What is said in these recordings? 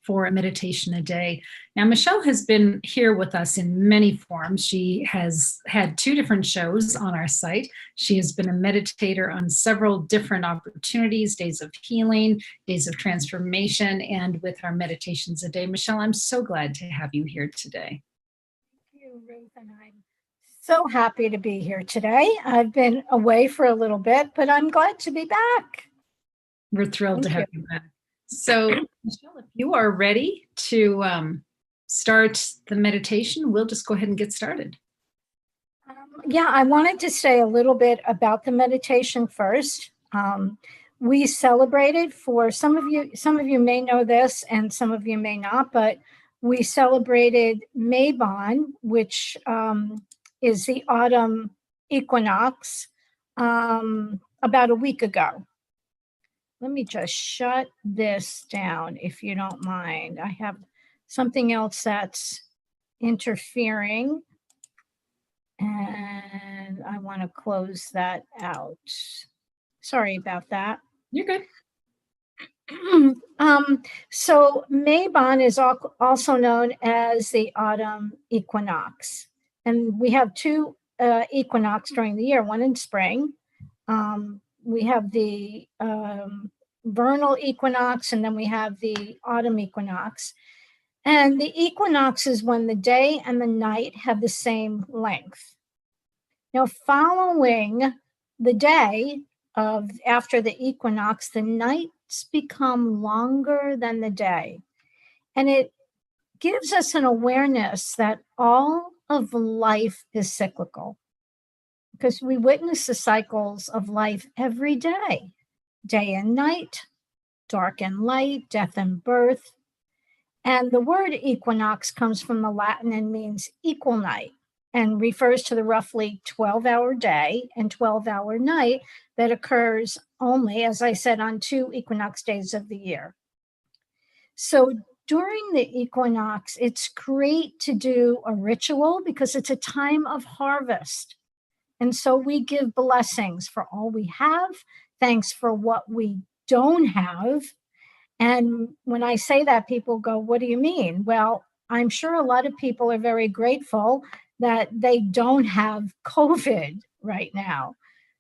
for a meditation a day. Now, Michele has been here with us in many forms. She has had 2 different shows on our site. She has been a meditator on several different opportunities, days of healing, days of transformation, and with our meditations a day. Michele, I'm so glad to have you here today. Thank you, Ruth, and I'm so happy to be here today. I've been away for a little bit, but I'm glad to be back. We're thrilled to have you back. So, Michele, if you are ready to start the meditation, we'll just go ahead and get started. Yeah, I wanted to say a little bit about the meditation first. We celebrated, for some of you may know this and some of you may not, but we celebrated Mabon, which is the autumn equinox, about a week ago. Let me just shut this down, if you don't mind. I have something else that's interfering, and I want to close that out. Sorry about that. You're good. So Mabon is also known as the autumn equinox. And we have 2 equinox during the year, one in spring. We have the vernal equinox, and then we have the autumn equinox. And the equinox is when the day and the night have the same length. Now, following the day after the equinox, the nights become longer than the day. And it gives us an awareness that all of life is cyclical, because we witness the cycles of life every day, day and night, dark and light, death and birth. And the word equinox comes from the Latin and means equal night, and refers to the roughly 12-hour day and 12-hour night that occurs only, as I said, on 2 equinox days of the year. So during the equinox, it's great to do a ritual because it's a time of harvest. And so we give blessings for all we have, thanks for what we don't have. And when I say that, people go, what do you mean? Well, I'm sure a lot of people are very grateful that they don't have COVID right now.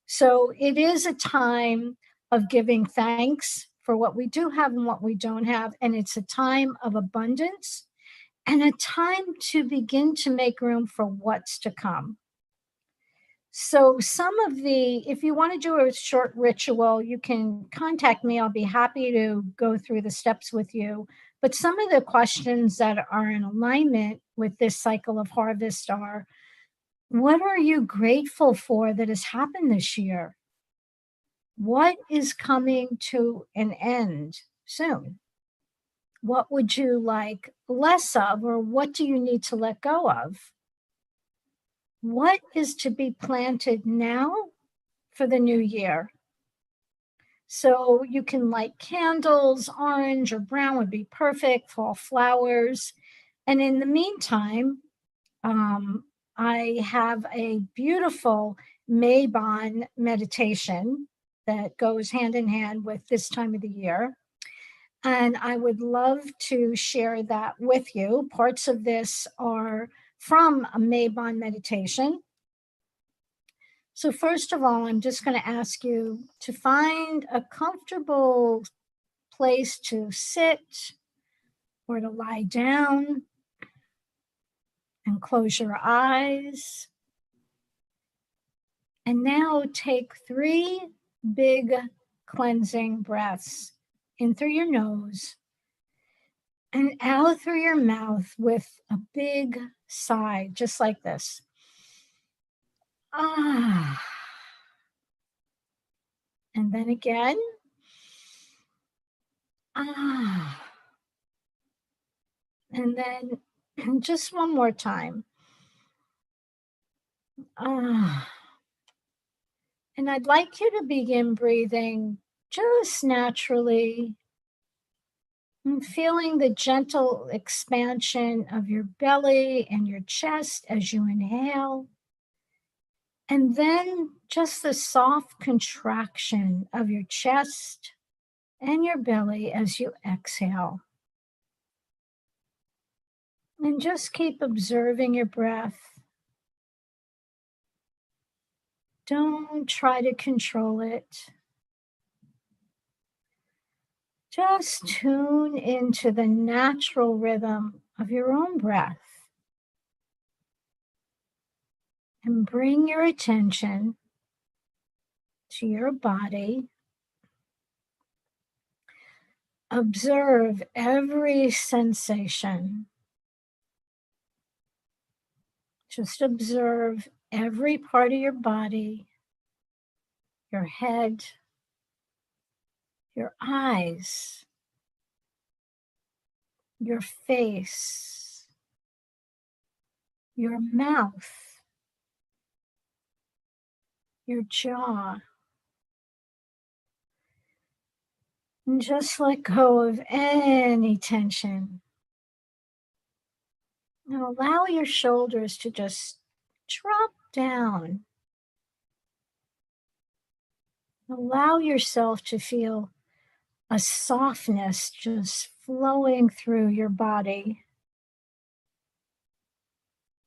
So it is a time of giving thanks for what we do have and what we don't have. And it's a time of abundance and a time to begin to make room for what's to come. So if you want to do a short ritual, you can contact me. I'll be happy to go through the steps with you. But some of the questions that are in alignment with this cycle of harvest are, what are you grateful for that has happened this year? What is coming to an end soon? What would you like less of, or what do you need to let go of? What is to be planted now for the new year? So you can light candles, orange or brown would be perfect, fall flowers. And in the meantime, I have a beautiful Mabon meditation that goes hand in hand with this time of the year. And I would love to share that with you. Parts of this are from a Mabon meditation. So first of all, I'm just going to ask you to find a comfortable place to sit or to lie down and close your eyes. And now take 3 big cleansing breaths in through your nose and out through your mouth with a big sigh, just like this. Ah. And then again. Ah. And then just one more time. Ah. And I'd like you to begin breathing just naturally and feeling the gentle expansion of your belly and your chest as you inhale. And then just the soft contraction of your chest and your belly as you exhale. And just keep observing your breath. Don't try to control it. Just tune into the natural rhythm of your own breath and bring your attention to your body. Observe every sensation. Just observe every part of your body, your head, your eyes, your face, your mouth, your jaw. And just let go of any tension. And allow your shoulders to just drop down. Allow yourself to feel a softness just flowing through your body,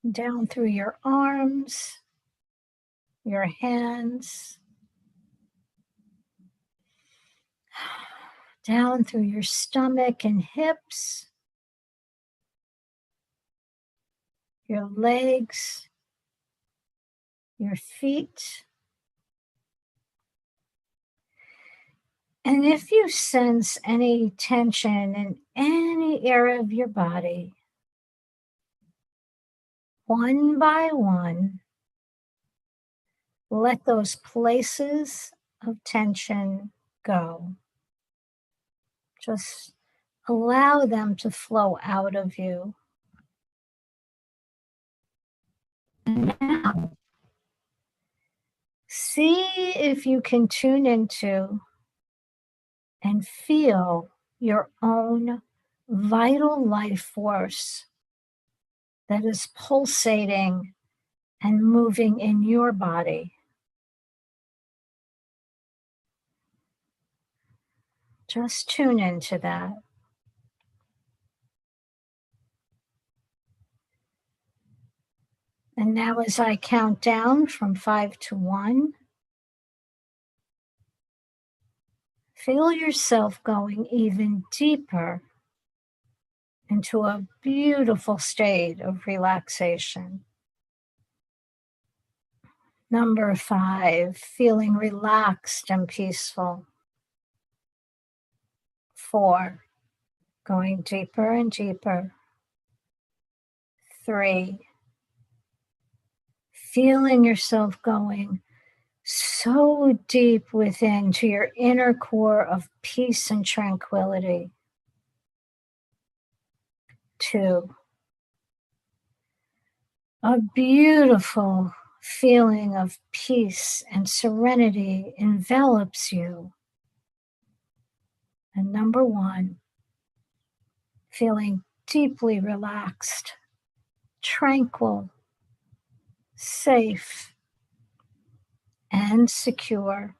down through your arms, your hands, down through your stomach and hips, your legs, your feet. And if you sense any tension in any area of your body, one by one, let those places of tension go. Just allow them to flow out of you. And now, see if you can tune into and feel your own vital life force that is pulsating and moving in your body. Just tune into that. And now, as I count down from 5 to 1, feel yourself going even deeper into a beautiful state of relaxation. Number 5, feeling relaxed and peaceful. 4, going deeper and deeper. 3, feeling yourself going so deep within to your inner core of peace and tranquility. 2, a beautiful feeling of peace and serenity envelops you. And number 1, feeling deeply relaxed, tranquil, safe, and secure.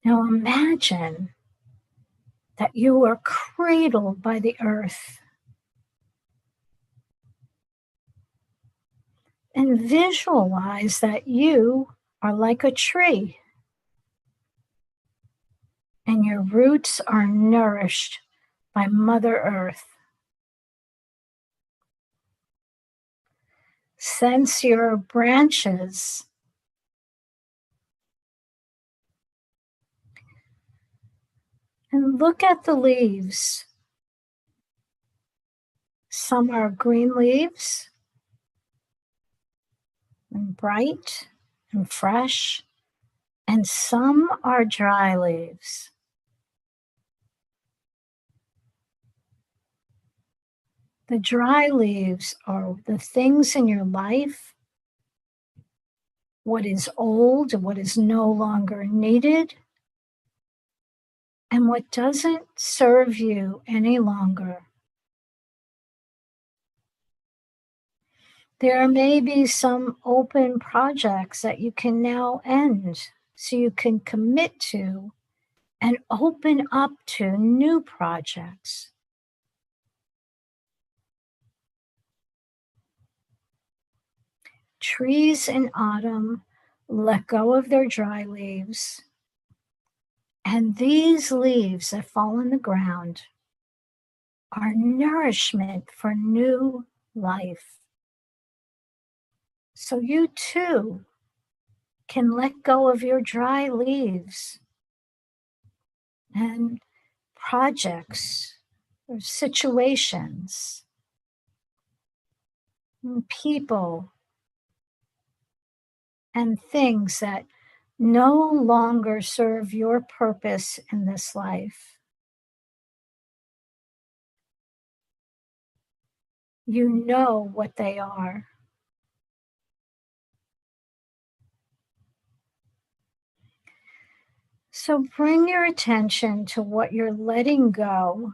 Now imagine that you are cradled by the earth. And visualize that you are like a tree and your roots are nourished by Mother Earth. Sense your branches and look at the leaves. Some are green leaves and bright and fresh, and some are dry leaves. The dry leaves are the things in your life, what is old, what is no longer needed, and what doesn't serve you any longer. There may be some open projects that you can now end so you can commit to and open up to new projects. Trees in autumn let go of their dry leaves, and these leaves that fall in the ground are nourishment for new life. So you too can let go of your dry leaves and projects or situations and people and things that no longer serve your purpose in this life. You know what they are. So bring your attention to what you're letting go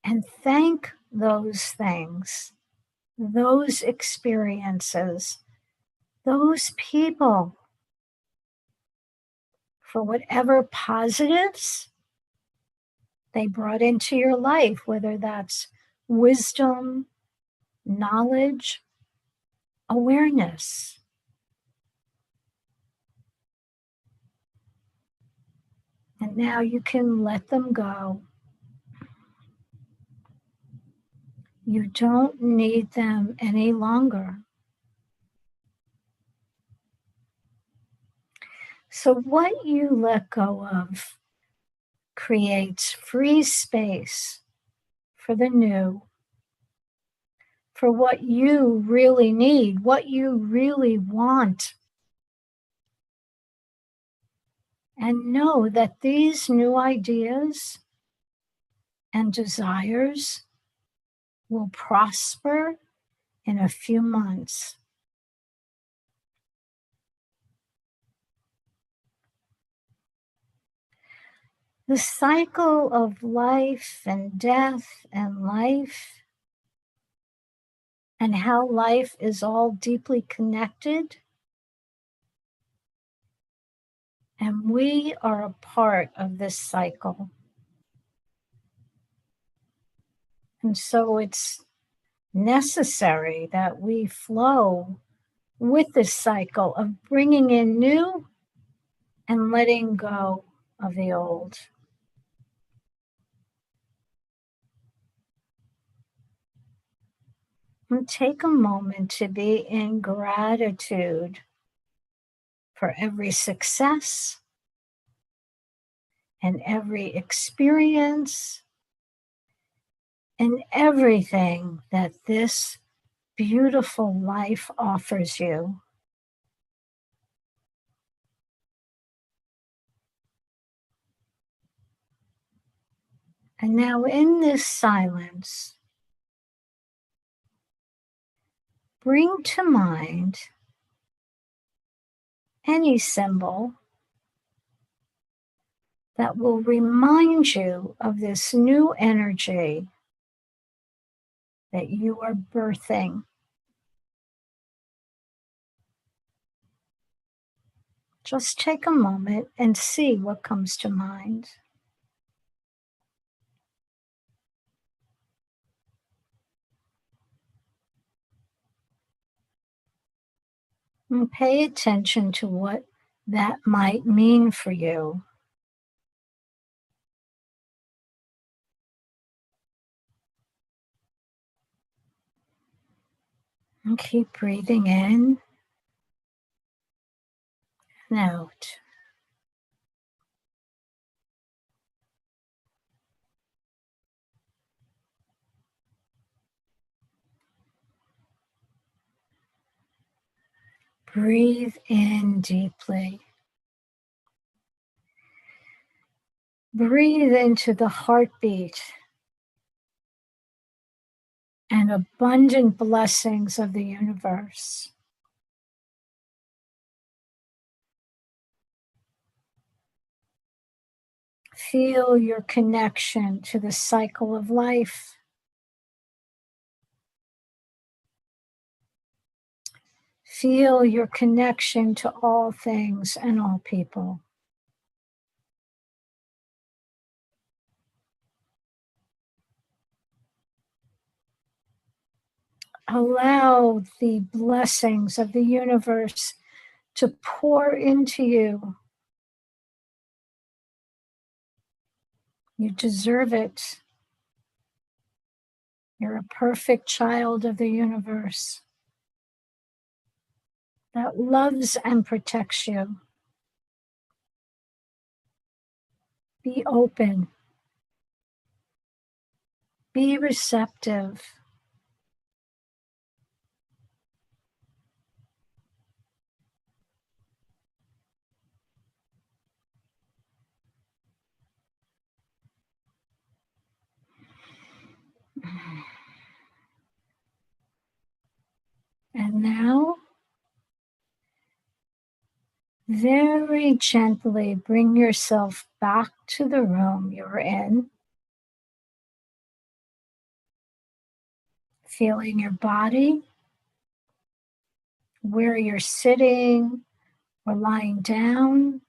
and thank those things, those experiences, those people for whatever positives they brought into your life, whether that's wisdom, knowledge, awareness. And now you can let them go. You don't need them any longer. So what you let go of creates free space for the new, for what you really need, what you really want. And know that these new ideas and desires will prosper in a few months. The cycle of life and death and life, and how life is all deeply connected. And we are a part of this cycle. And so it's necessary that we flow with this cycle of bringing in new and letting go of the old. And take a moment to be in gratitude for every success and every experience and everything that this beautiful life offers you. And now in this silence, bring to mind any symbol that will remind you of this new energy that you are birthing. Just take a moment and see what comes to mind. And pay attention to what that might mean for you. And keep breathing in and out. Breathe in deeply. Breathe into the heartbeat and abundant blessings of the universe. Feel your connection to the cycle of life. Feel your connection to all things and all people. allow the blessings of the universe to pour into you. You deserve it. You're a perfect child of the universe that loves and protects you. Be open. Be receptive. And now, very gently bring yourself back to the room you're in, feeling your body, where you're sitting or lying down.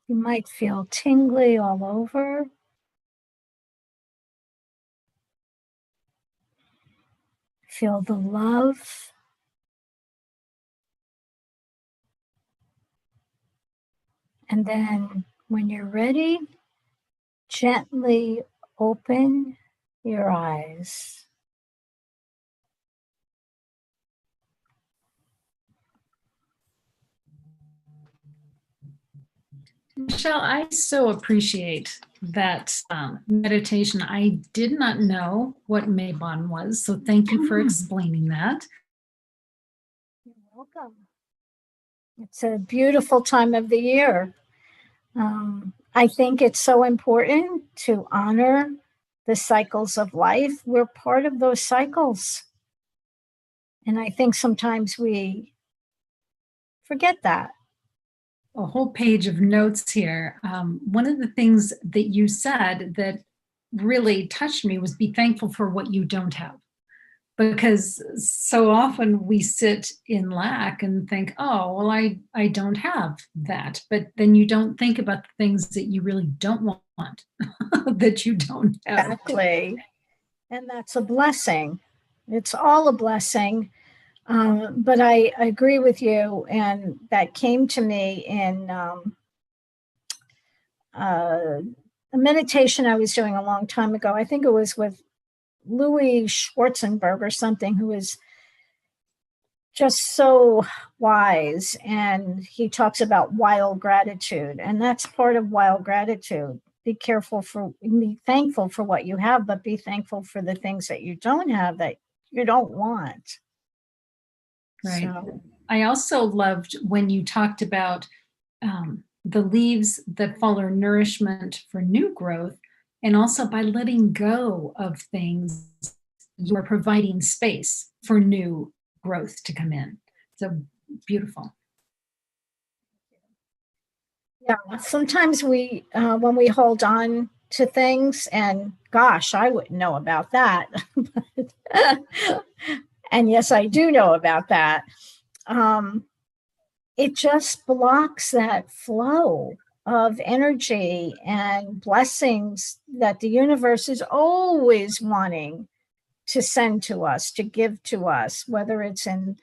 You might feel tingly all over. Feel the love. And then when you're ready, gently open your eyes. Michele, I so appreciate that meditation. I did not know what Maybon was, so thank you for explaining that. You're welcome. It's a beautiful time of the year. I think it's so important to honor the cycles of life. We're part of those cycles. And I think sometimes we forget that. A whole page of notes here. One of the things that you said that really touched me was be thankful for what you don't have. Because so often we sit in lack and think, oh, well, I don't have that. But then you don't think about the things that you really don't want that you don't have. Exactly. And that's a blessing. It's all a blessing. But I agree with you. And that came to me in a meditation I was doing a long time ago. I think it was with Louis Schwarzenberg or something, who is just so wise. And he talks about wild gratitude. And that's part of wild gratitude. Be thankful for what you have, but be thankful for the things that you don't have that you don't want. Right. So, I also loved when you talked about the leaves that follow nourishment for new growth, and also by letting go of things, you are providing space for new growth to come in. So beautiful. yeah, sometimes we, when we hold on to things, and gosh, I wouldn't know about that. And yes, I do know about that. It just blocks that flow of energy and blessings that the universe is always wanting to send to us, to give to us, whether it's in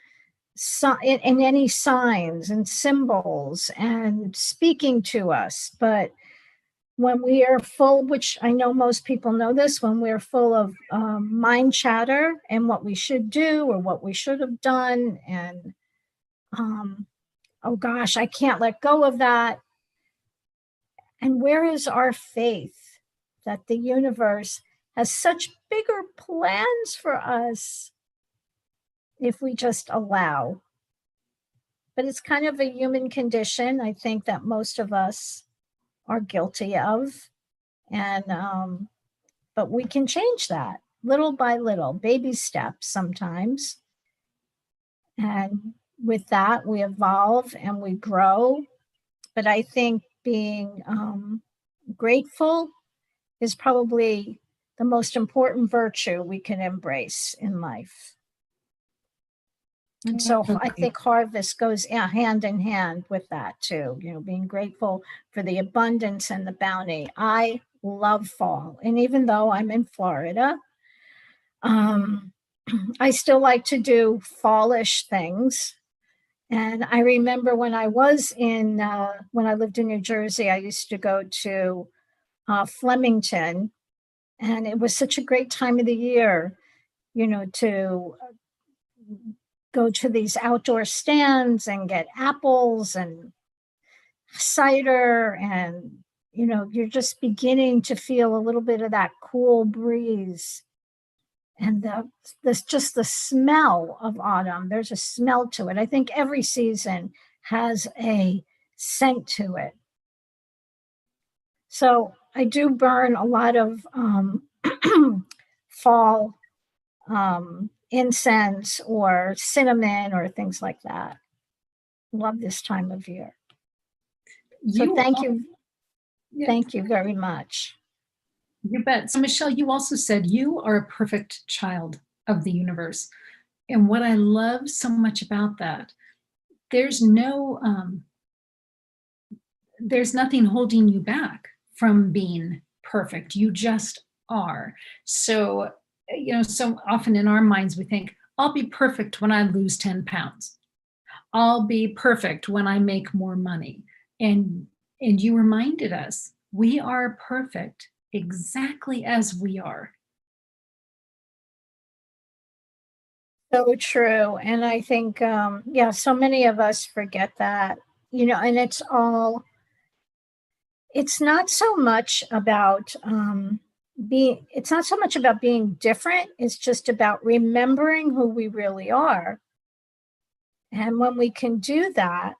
any signs and symbols and speaking to us. But when we are full, which I know most people know this, when we're full of mind chatter and what we should do or what we should have done, and oh gosh, I can't let go of that. And where is our faith that the universe has such bigger plans for us if we just allow? But it's kind of a human condition, I think, that most of us are guilty of. And but we can change that little by little, baby steps sometimes. And with that, we evolve and we grow. But I think being grateful is probably the most important virtue we can embrace in life. And so I think harvest goes hand in hand with that too, being grateful for the abundance and the bounty. I love fall. And even though I'm in Florida, I still like to do fallish things. And I remember when I was when I lived in New Jersey, I used to go to Flemington, and it was such a great time of the year, to go to these outdoor stands and get apples and cider. And, you're just beginning to feel a little bit of that cool breeze. And just the smell of autumn, there's a smell to it. I think every season has a scent to it. So I do burn a lot of fall incense or cinnamon or things like that. Love this time of year. So thank you. Yeah. Thank you very much. You bet. So Michele, you also said you are a perfect child of the universe. And what I love so much about that, there's nothing holding you back from being perfect. You just are. So, so often in our minds, we think, I'll be perfect when I lose 10 pounds. I'll be perfect when I make more money. And you reminded us, we are perfect exactly as we are. So true. And I think, so many of us forget that, and it's not so much about being different. It's just about remembering who we really are. And when we can do that,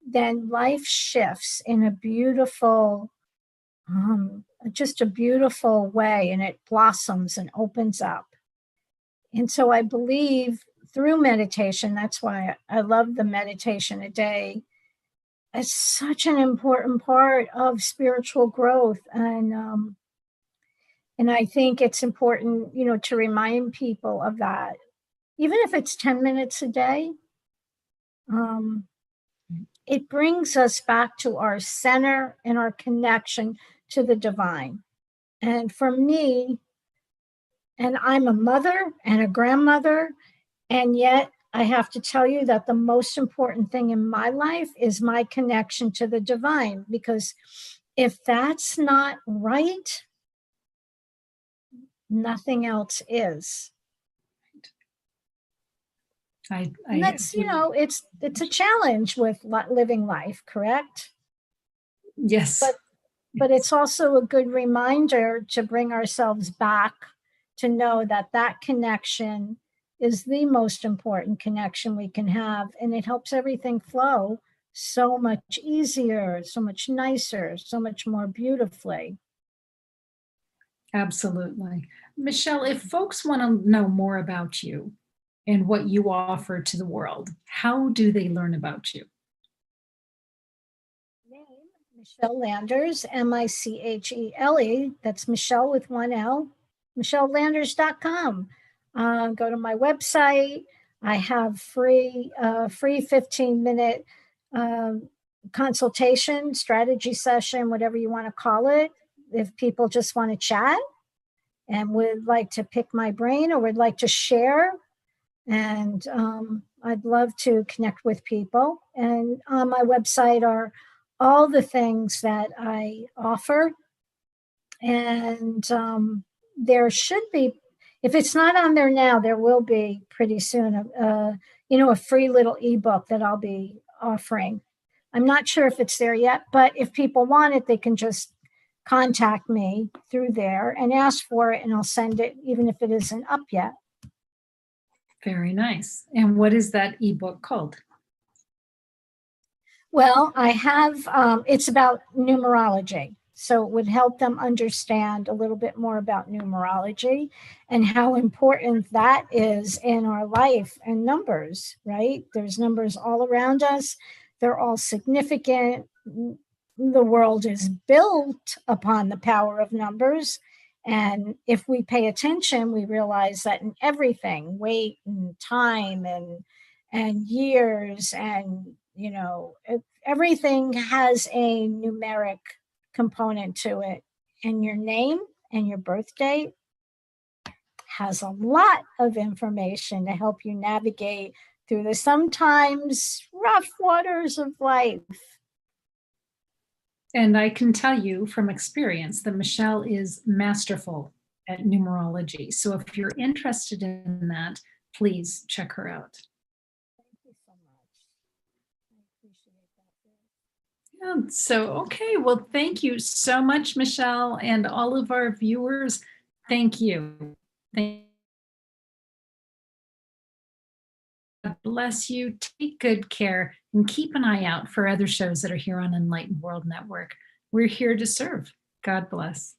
then life shifts in a beautiful, just a beautiful way, and it blossoms and opens up. And so I believe through meditation, that's why I love the meditation a day. It's such an important part of spiritual growth. And I think it's important, to remind people of that, even if it's 10 minutes a day. It brings us back to our center and our connection to the divine. And for me, and I'm a mother and a grandmother, and yet I have to tell you that the most important thing in my life is my connection to the divine, because if that's not right, nothing else is. And that's, it's a challenge with living life, correct? Yes. But it's also a good reminder to bring ourselves back to know that connection is the most important connection we can have. And it helps everything flow so much easier, so much nicer, so much more beautifully. Absolutely. Michele, if folks want to know more about you and what you offer to the world, how do they learn about you? Michele Landers, Michele. That's Michele with one L. MichelleLanders.com. Go to my website. I have free 15-minute consultation, strategy session, whatever you want to call it. If people just want to chat and would like to pick my brain or would like to share, and I'd love to connect with people. And on my website are all the things that I offer. And there should be, if it's not on there now, there will be pretty soon, a free little ebook that I'll be offering. I'm not sure if it's there yet, but if people want it, they can just contact me through there and ask for it, and I'll send it, even if it isn't up yet. Very nice. And what is that ebook called? Well, I have, it's about numerology. So it would help them understand a little bit more about numerology and how important that is in our life, and numbers, right? There's numbers all around us. They're all significant. The world is built upon the power of numbers. And if we pay attention, we realize that in everything, weight and time and years, and everything has a numeric component to it. And your name and your birth date has a lot of information to help you navigate through the sometimes rough waters of life. And I can tell you from experience that Michele is masterful at numerology. So if you're interested in that, please check her out. Thank you so much. I appreciate that. Yeah, so, okay. Well, thank you so much, Michele, and all of our viewers. Thank you. God bless you. Take good care and keep an eye out for other shows that are here on Enlightened World Network. We're here to serve. God bless.